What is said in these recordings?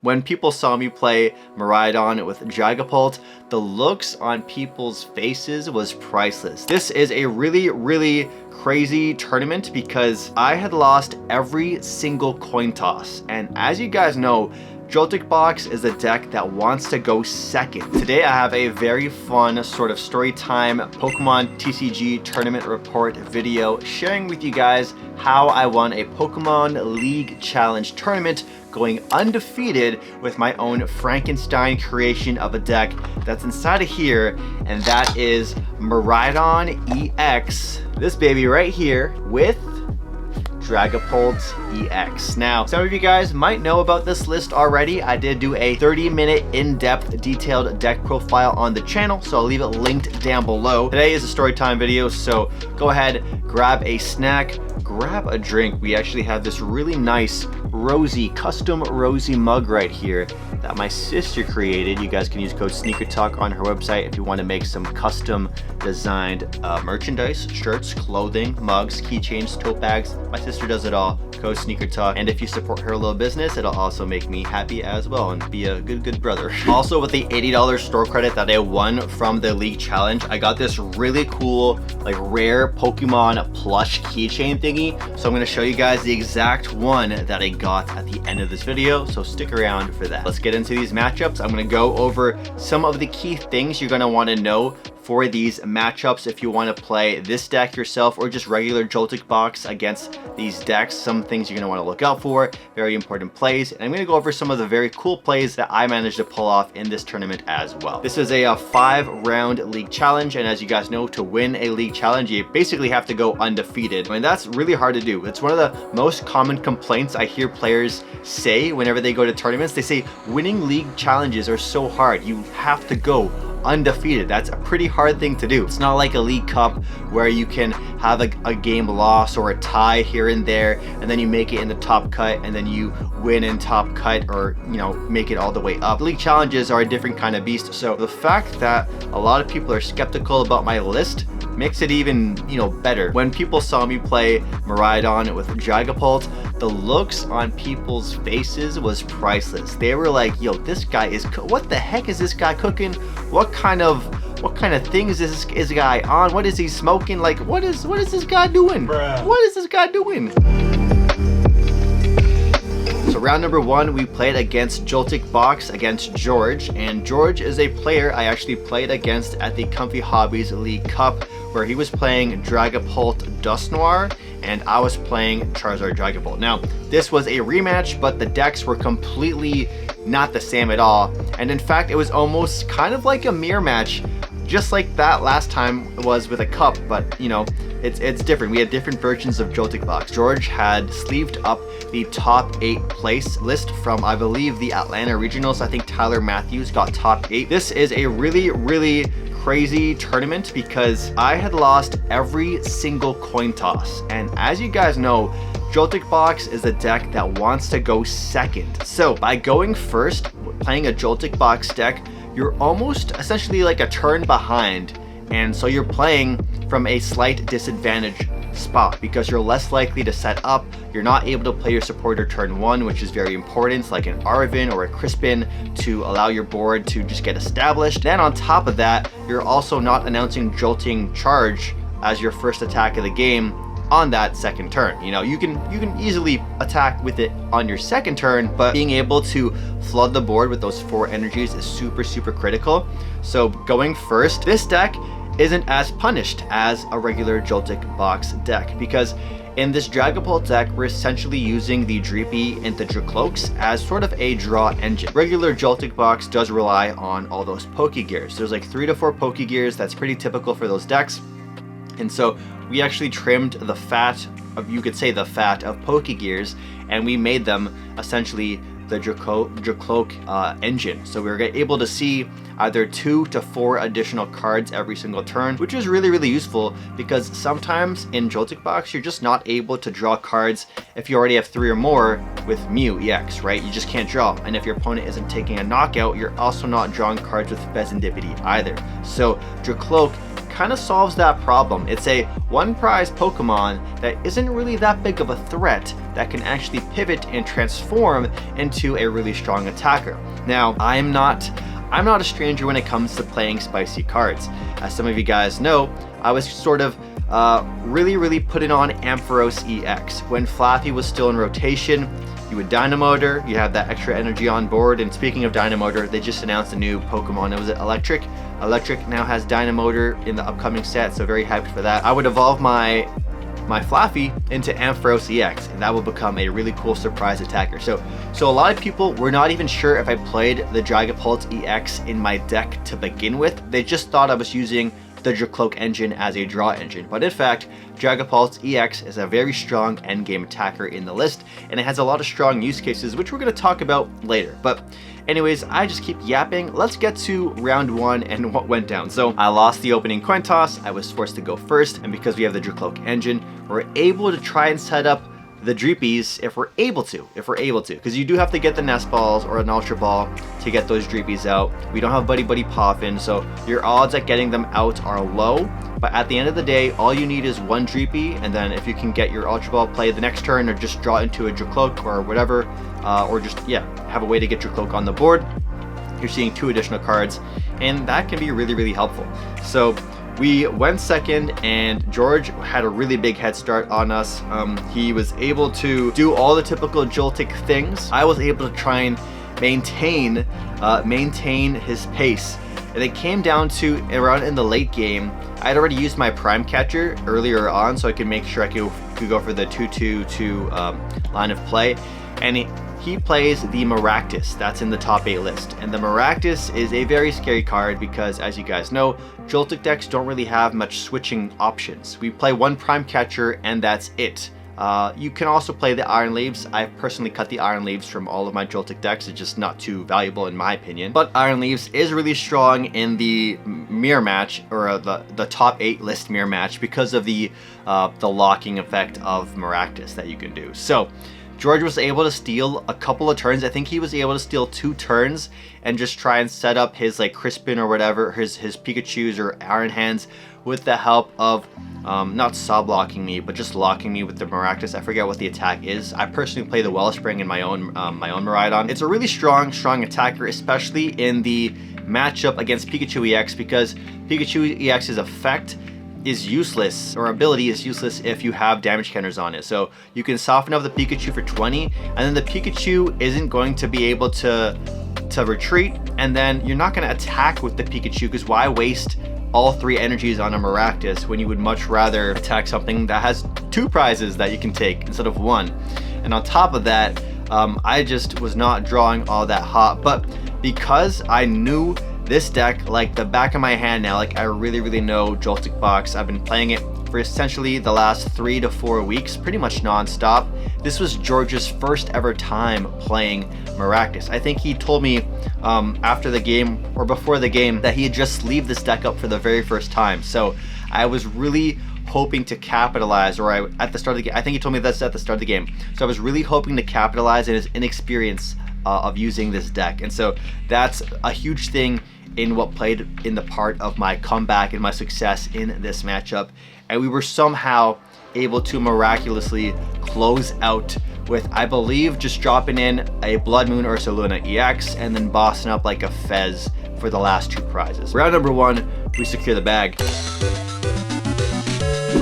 When people saw me play Miraidon with Dragapult, the looks on people's faces was priceless. This is a really crazy tournament because I had lost every single coin toss. And as you guys know, Joltik Box is a deck that wants to go second. Today I have a very fun sort of story time Pokemon TCG tournament report video sharing with you guys how I won a Pokemon League Challenge tournament, going undefeated with my own Frankenstein creation of a deck that's inside of here, and that is Miraidon EX, this baby right here with Dragapult EX. Now, some of you guys might know about this list already. I did do a 30-minute in-depth detailed deck profile on the channel, so I'll leave it linked down below. Today is a story time video, so go ahead, grab a snack, grab a drink. We actually have this really nice rosy, custom rosy mug right here that my sister created. You guys can use code SneakerTalk on her website if you want to make some custom designed merchandise, shirts, clothing, mugs, keychains, tote bags. My sister does it all. Code SneakerTalk. And if you support her little business, it'll also make me happy as well and be a good brother. Also, with the $80 store credit that I won from the League Challenge, I got this really cool, like, rare Pokemon plush keychain thingy. So I'm going to show you guys the exact one that I got at the end of this video, so stick around for that. Let's get into these matchups. I'm going to go over some of the key things you're going to want to know for these matchups if you want to play this deck yourself or just regular Joltik Box against these decks. Some things you're going to want to look out for, very important plays, and I'm going to go over some of the very cool plays that I managed to pull off in this tournament as well. This is a 5-round League Challenge, and as you guys know, to win a League Challenge, you basically have to go undefeated. I mean, that's really hard to do. It's one of the most common complaints I hear players say whenever they go to tournaments. They say winning League Challenges are so hard. You have to go undefeated. That's a pretty hard thing to do. It's not like a League Cup where you can have a game loss or a tie here and there, and then you make it in the top cut, and then you win in top cut, or, you know, make it all the way up. League Challenges are a different kind of beast. So the fact that a lot of people are skeptical about my list makes it even, you know, better. When people saw me play Miraidon with Dragapult, the looks on people's faces was priceless. They were like, yo, this guy is, what the heck is this guy cooking? What kind of thing is this guy on? What is he smoking? Like, what is this guy doing? Bruh. What is this guy doing? So round number 1, we played against Joltik Box against George, and George is a player I actually played against at the Comfy Hobbies League Cup, where he was playing Dragapult Dusknoir and I was playing Charizard Dragapult. Now, this was a rematch, but the decks were completely not the same at all, and in fact, it was almost kind of like a mirror match, just like that last time was with a cup, but you know, it's different. We had different versions of Joltik Box. George had sleeved up the top 8 place list from, I believe, the Atlanta Regionals. I think Tyler Matthews got top 8. This is a really crazy tournament because I had lost every single coin toss, and as you guys know, Joltik Box is a deck that wants to go second. So by going first, playing a Joltik Box deck, you're almost essentially like a turn behind, and so you're playing from a slight disadvantage spot because you're less likely to set up. You're not able to play your supporter turn 1, which is very important, like an Arvin or a Crispin, to allow your board to just get established. Then on top of that, you're also not announcing Jolting Charge as your first attack of the game on that second turn. You know, you can easily attack with it on your second turn, but being able to flood the board with those 4 energies is super critical. So going first, this deck isn't as punished as a regular Joltik Box deck, because in this Dragapult deck, we're essentially using the Dreepy and the Dracloaks as sort of a draw engine. Regular Joltik Box does rely on all those Pokegears. There's like 3 to 4 Pokegears. That's pretty typical for those decks. And so we actually trimmed the fat of, you could say, the fat of Pokegears, and we made them essentially the Dracloak engine. So we were able to see either 2 to 4 additional cards every single turn, which is really useful because sometimes in Joltik Box, you're just not able to draw cards if you already have 3 or more with Mew EX, right? You just can't draw. And if your opponent isn't taking a knockout, you're also not drawing cards with Bezendipity either. So Dracloak kind of solves that problem. It's a one prize Pokemon that isn't really that big of a threat that can actually pivot and transform into a really strong attacker. Now, I'm not a stranger when it comes to playing spicy cards. As some of you guys know, I was sort of really putting on Ampharos EX. When Flappy was still in rotation, you would Dynamotor, you have that extra energy on board. And speaking of Dynamotor, they just announced a new Pokemon. It was Electric. Electric now has Dynamotor in the upcoming set, so very hyped for that. I would evolve my Flaffy into Ampharos EX, and that will become a really cool surprise attacker. So a lot of people were not even sure if I played the Dragapult EX in my deck to begin with. They just thought I was using the Dracloak engine as a draw engine, but in fact, Dragapult EX is a very strong endgame attacker in the list, and it has a lot of strong use cases, which we're going to talk about later. But anyways, I just keep yapping. Let's get to round one and what went down. So I lost the opening coin toss. I was forced to go first, and because we have the Dracloak engine, we're able to try and set up the Dreepies if we're able to, because you do have to get the Nest Balls or an Ultra Ball to get those Dreepies out. We don't have Buddy Buddy Poffin, so your odds at getting them out are low, but at the end of the day, all you need is one Dreepy, and then if you can get your Ultra Ball play the next turn or just draw into a Dracloak or whatever, or just, have a way to get Dracloak on the board, you're seeing 2 additional cards, and that can be really helpful. So we went second, and George had a really big head start on us. He was able to do all the typical Joltik things. I was able to try and maintain his pace. And it came down to around in the late game, I had already used my Prime Catcher earlier on, so I could make sure I could go for the 2-2-2 line of play. And he plays the Maractus, that's in the top 8 list. And the Maractus is a very scary card because, as you guys know, Joltik decks don't really have much switching options. We play one Prime Catcher and that's it. You can also play the Iron Leaves. I've personally cut the Iron Leaves from all of my Joltik decks. It's just not too valuable in my opinion. But Iron Leaves is really strong in the mirror match, or the top 8 list mirror match, because of the locking effect of Maractus that you can do. So George was able to steal a couple of turns. I think he was able to steal 2 turns and just try and set up his like Crispin or whatever, his Pikachus or Iron Hands, with the help of not sub-locking me, but just locking me with the Maractus. I forget what the attack is. I personally play the Wellspring in my own Miraidon. It's a really strong attacker, especially in the matchup against Pikachu EX, because Pikachu EX's effect is useless, or ability is useless, if you have damage counters on it. So you can soften up the Pikachu for 20, and then the Pikachu isn't going to be able to retreat, and then you're not going to attack with the Pikachu, because why waste all 3 energies on a Maractus when you would much rather attack something that has 2 prizes that you can take instead of 1. And on top of that, I just was not drawing all that hot, but because I knew this deck like the back of my hand now, like I really know Joltik Box. I've been playing it for essentially the last 3 to 4 weeks, pretty much non-stop. This was George's first ever time playing Maractus. I think he told me after the game or before the game that he had just sleeved this deck up for the very first time. So I was really hoping to capitalize, or at the start of the game, I think he told me that's at the start of the game. So I was really hoping to capitalize on his inexperience of using this deck. And so that's a huge thing in what played in the part of my comeback and my success in this matchup. And we were somehow able to miraculously close out with, I believe, just dropping in a Blood Moon Ursaluna EX and then bossing up like a Fez for the last 2 prizes. Round number 1, we secure the bag.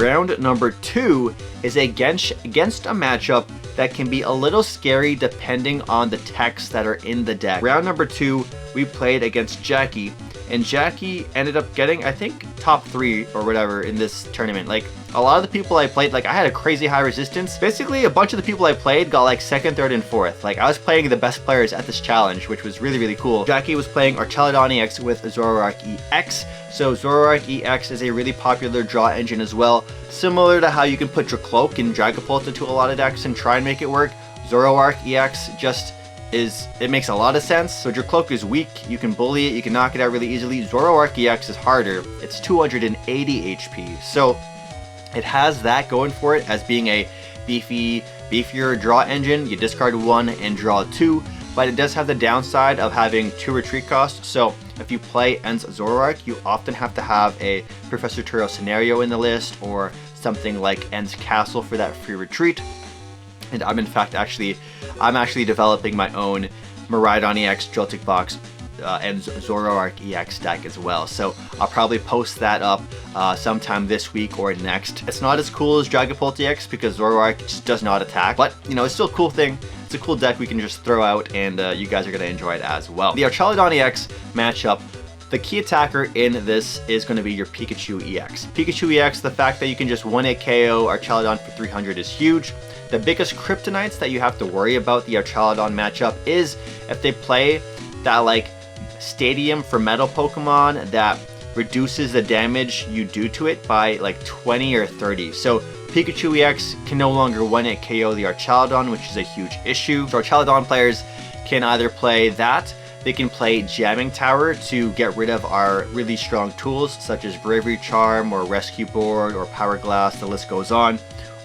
Round number 2 is against a matchup that can be a little scary depending on the techs that are in the deck. Round number 2, we played against Jackie, and Jackie ended up getting, I think, top 3 or whatever in this tournament. Like, a lot of the people I played, like, I had a crazy high resistance. Basically, a bunch of the people I played got like 2nd, 3rd, and 4th. Like, I was playing the best players at this challenge, which was really cool. Jackie was playing Archelodon EX with Zoroark EX. So Zoroark EX is a really popular draw engine as well. Similar to how you can put Dracloak and Dragapult into a lot of decks and try and make it work, Zoroark EX just it makes a lot of sense. So Dracloak is weak, you can bully it, you can knock it out really easily. Zoroark EX is harder, it's 280 HP. So it has that going for it as being a beefier draw engine. You discard 1 and draw 2. but it does have the downside of having 2 retreat costs. So if you play Ends Zoroark, you often have to have a Professor Turo scenario in the list, or something like Ends Castle for that free retreat. And I'm actually developing my own Miraidon EX Joltik Box and Zoroark EX deck as well. So I'll probably post that up sometime this week or next. It's not as cool as Dragapult EX because Zoroark just does not attack, but you know, it's still a cool thing. It's a cool deck we can just throw out, and you guys are going to enjoy it as well. The Archaludon EX matchup, the key attacker in this is going to be your Pikachu EX. Pikachu EX, the fact that you can just 1-hit KO Archaludon for 300 is huge. The biggest kryptonites that you have to worry about the Archaludon matchup is if they play that like Stadium for metal Pokemon that reduces the damage you do to it by like 20 or 30. So Pikachu EX can no longer 1-hit KO the Archaludon, which is a huge issue. So Archaludon players can either play that, they can play Jamming Tower to get rid of our really strong tools such as Bravery Charm or Rescue Board or Power Glass, the list goes on.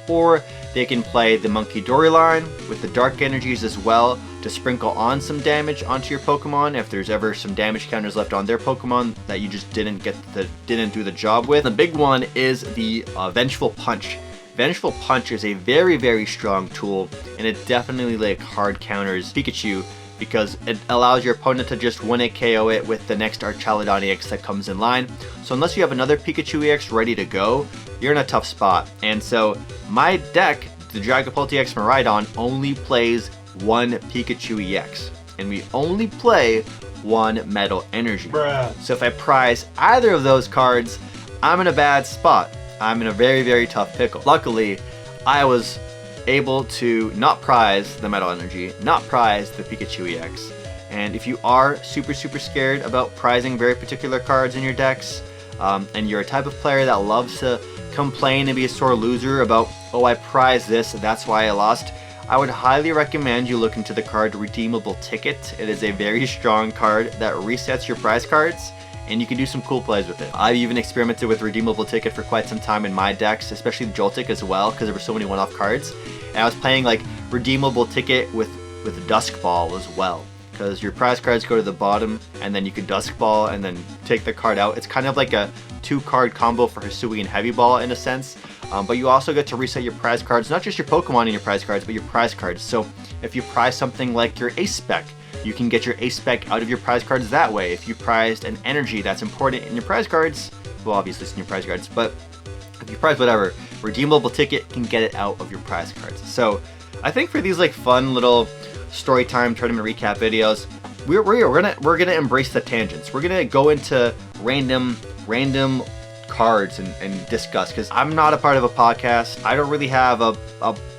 Or they can play the Monkey Dory line with the Dark Energies as well to sprinkle on some damage onto your Pokemon if there's ever some damage counters left on their Pokemon that you just didn't do the job with. The big one is the Vengeful Punch. Vengeful Punch is a very, very strong tool, and it definitely like hard counters Pikachu because it allows your opponent to just 1-hit KO it with the next Archaludon EX that comes in line. So unless you have another Pikachu EX ready to go, you're in a tough spot. And so my deck, the Dragapult EX Miraidon, only plays 1 Pikachu EX, and we only play 1 Metal Energy. Bruh. So if I prize either of those cards, I'm in a bad spot. I'm in a very, very tough pickle. Luckily, I was able to not prize the Metal Energy, not prize the Pikachu EX. And if you are super, super scared about prizing very particular cards in your decks, and you're a type of player that loves to complain and be a sore loser about, oh, I prized this, that's why I lost, I would highly recommend you look into the card Redeemable Ticket. It is a very strong card that resets your prize cards, and you can do some cool plays with it. I've even experimented with Redeemable Ticket for quite some time in my decks, especially the Joltik as well, because there were so many one-off cards. And I was playing like Redeemable Ticket with Dusk Ball as well, because your prize cards go to the bottom, and then you can Dusk Ball and then take the card out. It's kind of like a 2-card combo for Hisui and Heavy Ball in a sense. But you also get to reset your prize cards, not just your Pokemon in your prize cards, but your prize cards. So if you prize something like your Ace Spec, you can get your Ace Spec out of your prize cards that way. If you prized an energy that's important in your prize cards, well, obviously it's in your prize cards, but if you prize whatever, Redeemable Ticket can get it out of your prize cards. So I think for these like fun little story time tournament recap videos, we're gonna embrace the tangents. We're gonna go into random cards and discuss, because I'm not a part of a podcast. I don't really have a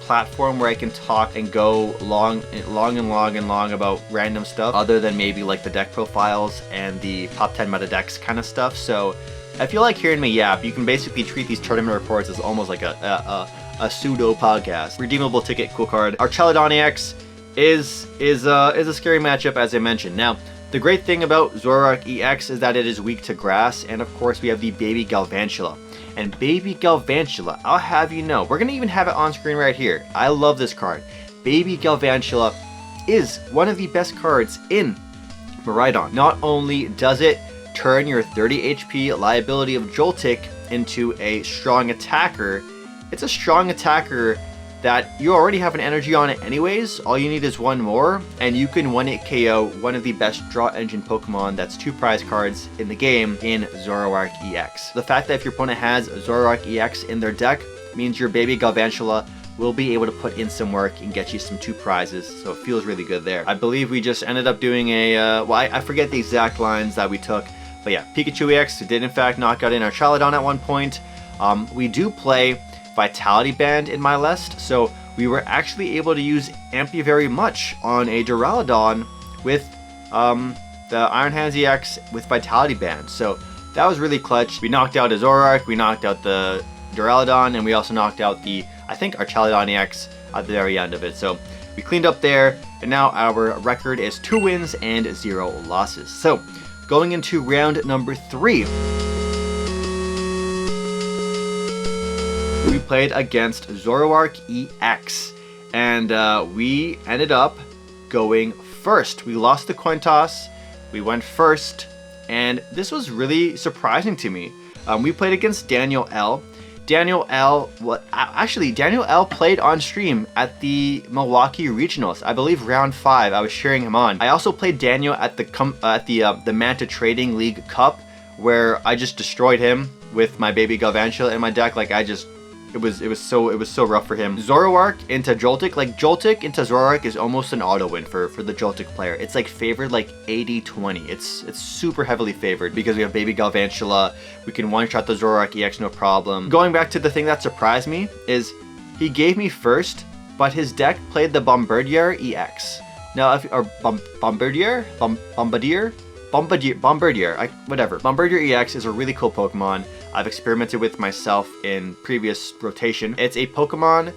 platform where I can talk and go long about random stuff, other than maybe like the deck profiles and the top 10 meta decks kind of stuff. So if you like hearing me yap, you can basically treat these tournament reports as almost like a pseudo podcast. Redeemable Ticket, cool card. Archaludon EX is a scary matchup, as I mentioned. Now, the great thing about Zoroark EX is that it is weak to grass, and of course we have the Baby Galvantula. And Baby Galvantula, I'll have you know, we're gonna even have it on screen right here. I love this card. Baby Galvantula is one of the best cards in Miraidon. Not only does it turn your 30 HP liability of Joltik into a strong attacker, it's a strong attacker that you already have an energy on it anyways. All you need is one more, and you can 1-hit KO one of the best draw engine Pokemon that's 2 prize cards in the game in Zoroark EX. The fact that if your opponent has Zoroark EX in their deck means your Baby Galvantula will be able to put in some work and get you some 2 prizes, so it feels really good there. I believe we just ended up doing a, well, I forget the exact lines that we took, but yeah, Pikachu EX did in fact knock out in Archaludon at one point. We do play Vitality Band in my list, so we were actually able to use Ampy very much on a Duraludon with the Iron Hands EX with Vitality Band, so that was really clutch. We knocked out a Zoroark, we knocked out the Duraludon, and we also knocked out the, I think, Archaludon EX at the very end of it. So we cleaned up there, and now our record is 2 wins and 0 losses. So going into round number 3, we played against Zoroark EX, and we ended up going first. We lost the coin toss. We went first, and this was really surprising to me. We played against Daniel L. Daniel L. Daniel L. played on stream at the Milwaukee Regionals. I believe round 5. I was cheering him on. I also played Daniel at the Manta Trading League Cup, where I just destroyed him with my baby Galvantula in my deck. Like it was so rough for him. Zoroark into Joltik. Like Joltik into Zoroark is almost an auto win for the Joltik player. It's like favored like 80-20. It's super heavily favored because we have baby Galvantula. We can one-shot the Zoroark EX no problem. Going back to the thing that surprised me is he gave me first, but his deck played the Bombardier EX. Now Bombardier, whatever. Bombardier EX is a really cool Pokemon I've experimented with myself in previous rotation. It's a Pokemon,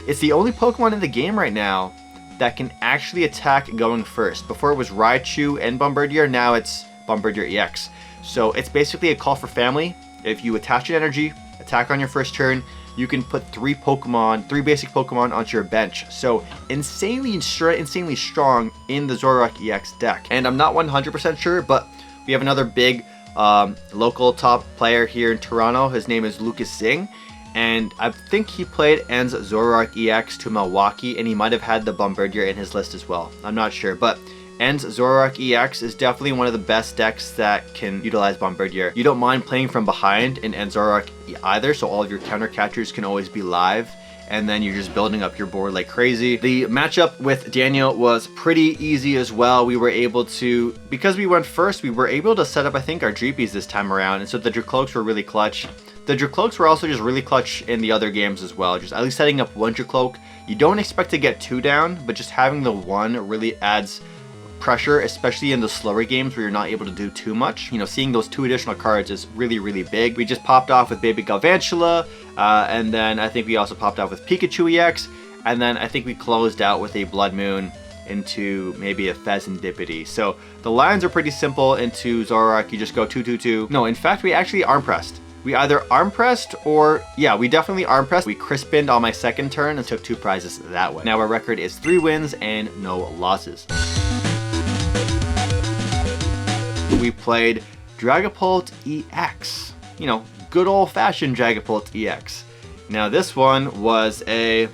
it's the only Pokemon in the game right now that can actually attack going first. Before it was Raichu and Bombardier, now it's Bombardier EX. So it's basically a call for family. If you attach an energy, attack on your first turn, you can put three basic Pokemon onto your bench. So insanely strong in the Zoroark EX deck. And I'm not 100% sure, but we have another big local top player here in Toronto. His name is Lucas Singh, and I think he played En's Zoroark EX to Milwaukee, and he might have had the Bombardier in his list as well. I'm not sure, but En's Zoroark EX is definitely one of the best decks that can utilize Bombardier. You don't mind playing from behind in En's Zoroark either, so all of your counter catchers can always be live, and then you're just building up your board like crazy. The matchup with Daniel was pretty easy as well. We were able to, because we went first, we were able to set up, I think, our Dreepies this time around, and so the Dracloaks were really clutch. The Dracloaks were also just really clutch in the other games as well, just at least setting up one Dracloak. You don't expect to get 2 down, but just having the 1 really adds pressure, especially in the slower games where you're not able to do too much. You know, seeing those 2 additional cards is really, really big. We just popped off with baby Galvantula, and then I think we also popped off with Pikachu EX, and then I think we closed out with a Blood Moon into maybe a Pheasantipity. So the lines are pretty simple into Zoroark. You just go 2-2-2. No, in fact, we actually arm pressed. We either arm pressed or, yeah, we definitely arm pressed. We crispined on my second turn and took 2 prizes that way. Now our record is 3 wins and no losses. We played Dragapult EX. You know, good old-fashioned Dragapult EX. Now this one was a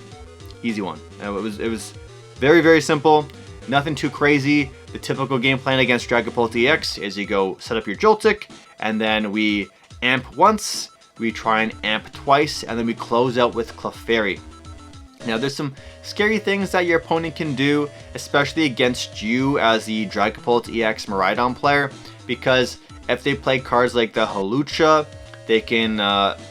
easy one. It was very, very simple. Nothing too crazy. The typical game plan against Dragapult EX is you go set up your Joltik, and then we amp once, we try and amp twice, and then we close out with Clefairy. Now there's some scary things that your opponent can do, especially against you as the Dragapult EX Miraidon player, because if they play cards like the Hawlucha, they can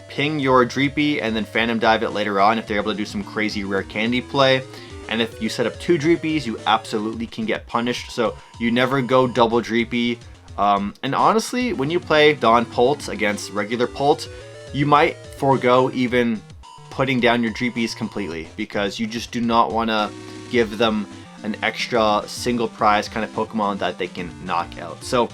ping your Dreepy and then Phantom Dive it later on if they're able to do some crazy rare candy play. And if you set up 2 Dreepies, you absolutely can get punished, so you never go double Dreepy. And honestly, when you play Dawn Pult against regular Pult, you might forego even putting down your Dreepies completely, because you just do not want to give them an extra single prize kind of Pokemon that they can knock out. So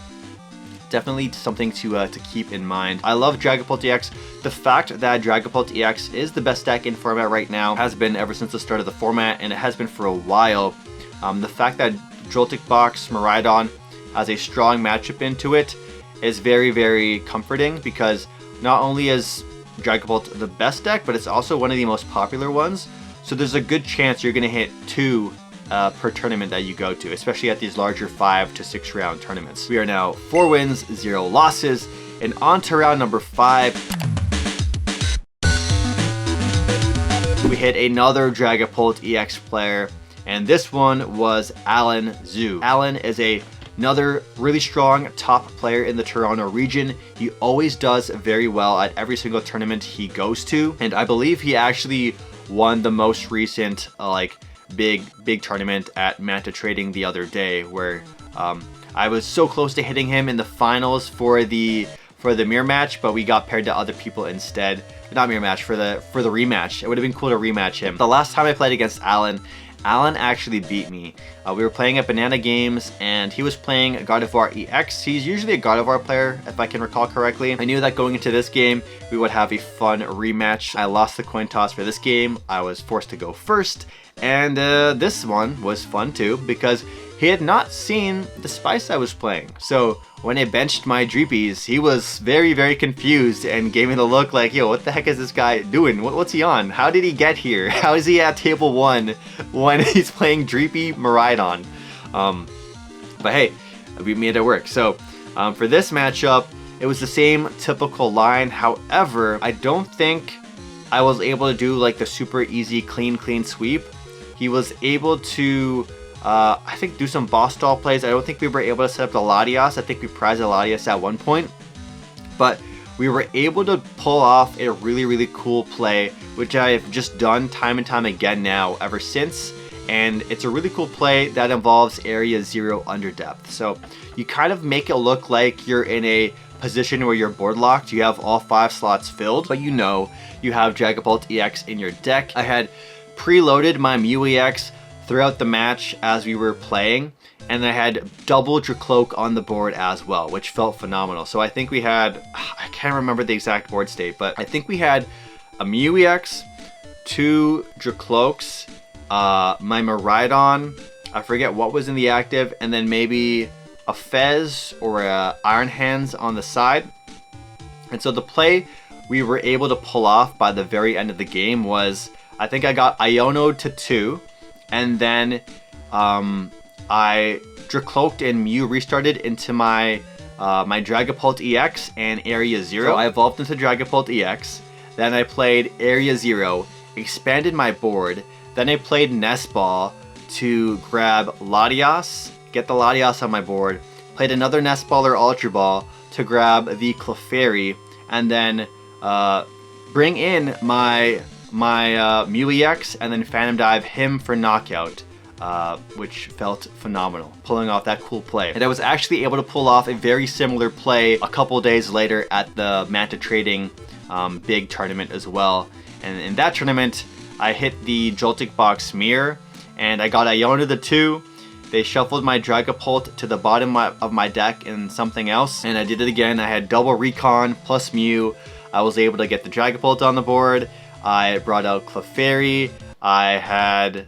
definitely something to keep in mind. I love Dragapult EX. The fact that Dragapult EX is the best deck in format right now has been ever since the start of the format, and it has been for a while. The fact that Joltik Box Miraidon has a strong matchup into it is very, very comforting, because not only is Dragapult the best deck, but it's also one of the most popular ones. So there's a good chance you're going to hit 2 per tournament that you go to, especially at these larger 5 to 6 round tournaments. We are now 4 wins, 0 losses, and on to round number 5. We hit another Dragapult EX player, and this one was Alan Zhu. Alan is another really strong top player in the Toronto region. He always does very well at every single tournament he goes to, and I believe he actually won the most recent big tournament at Manta Trading the other day, where I was so close to hitting him in the finals for the mirror match, but we got paired to other people instead. Not mirror match, for the rematch. It would have been cool to rematch him. The last time I played against Alan actually beat me. We were playing at Banana Games, and he was playing Gardevoir EX. He's usually a Gardevoir player, if I can recall correctly. I knew that going into this game, we would have a fun rematch. I lost the coin toss for this game. I was forced to go first, and this one was fun too, because he had not seen the spice I was playing. So when I benched my Dreepies, he was very confused and gave me the look like, yo, what the heck is this guy doing? What's he on? How did he get here? How is he at table 1 when he's playing Dreepy Miraidon? But hey, we made it work. So for this matchup, it was the same typical line. However, I don't think I was able to do like the super easy clean sweep. He was able to I think do some boss stall plays. I don't think we were able to set up the Latias. I think we prized the Latias at one point, but we were able to pull off a really cool play, which I've just done time and time again now ever since. And it's a really cool play that involves area 0 under depth. So you kind of make it look like you're in a position where you're board locked. You have all 5 slots filled, but you know you have Dragapult EX in your deck. I had preloaded my Mew EX throughout the match as we were playing, and I had double Dracloak on the board as well, which felt phenomenal. So I think we had, I can't remember the exact board state, but I think we had a Mew EX, 2 Dracloaks, my Miraidon, I forget what was in the active, and then maybe a Fez or a Iron Hands on the side. And so the play we were able to pull off by the very end of the game was, I think I got Iono'd to 2, and then I Dracloaked and Mew restarted into my my Dragapult EX and Area 0. So I evolved into Dragapult EX, then I played Area 0, expanded my board, then I played Nest Ball to grab Latias, get the Latias on my board, played another Nest Ball or Ultra Ball to grab the Clefairy, and then bring in my Mew EX and then Phantom Dive him for knockout, which felt phenomenal, pulling off that cool play. And I was actually able to pull off a very similar play a couple days later at the Manta Trading big tournament as well. And in that tournament, I hit the Joltik Box Mirror, and I got Iono the 2. They shuffled my Dragapult to the bottom of my deck and something else, and I did it again. I had double Recon plus Mew. I was able to get the Dragapult on the board. I brought out Clefairy. I had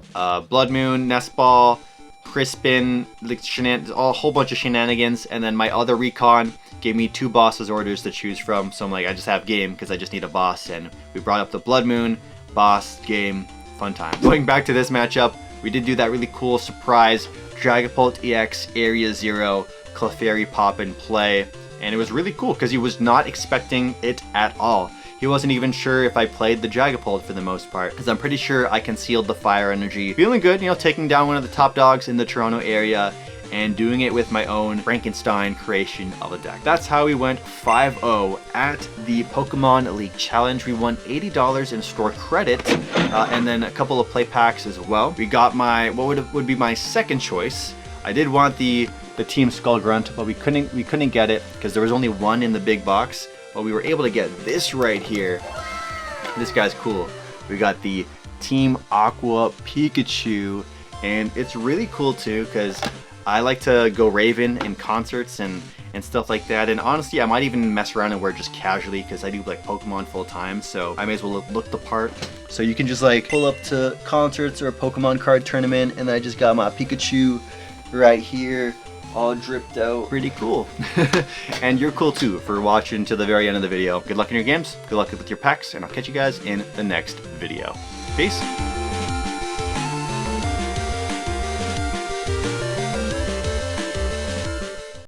Blood Moon, Nest Ball, Crispin, a whole bunch of shenanigans, and then my other Recon gave me 2 bosses orders to choose from. So I'm like, I just have game because I just need a boss, and we brought up the Blood Moon, boss, game, fun time. Going back to this matchup, we did do that really cool surprise Dragapult EX Area 0 Clefairy pop and play, and it was really cool because he was not expecting it at all. He wasn't even sure if I played the Dragapult for the most part, because I'm pretty sure I concealed the fire energy. Feeling good, you know, taking down one of the top dogs in the Toronto area and doing it with my own Frankenstein creation of a deck. That's how we went 5-0 at the Pokemon League Challenge. We won $80 in store credit and then a couple of play packs as well. We got my, what would be my second choice. I did want the Team Skull Grunt, but we couldn't get it because there was only one in the big box. But we were able to get this right here. This guy's cool. We got the Team Aqua Pikachu, and it's really cool too because I like to go Raven in concerts and stuff like that. And honestly, I might even mess around and wear just casually because I do like Pokemon full time, so I may as well look the part. So you can just like pull up to concerts or a Pokemon card tournament, and I just got my Pikachu right here, all dripped out. Pretty cool. And you're cool too for watching to the very end of the video. Good luck in your games, good luck with your packs, and I'll catch you guys in the next video. Peace.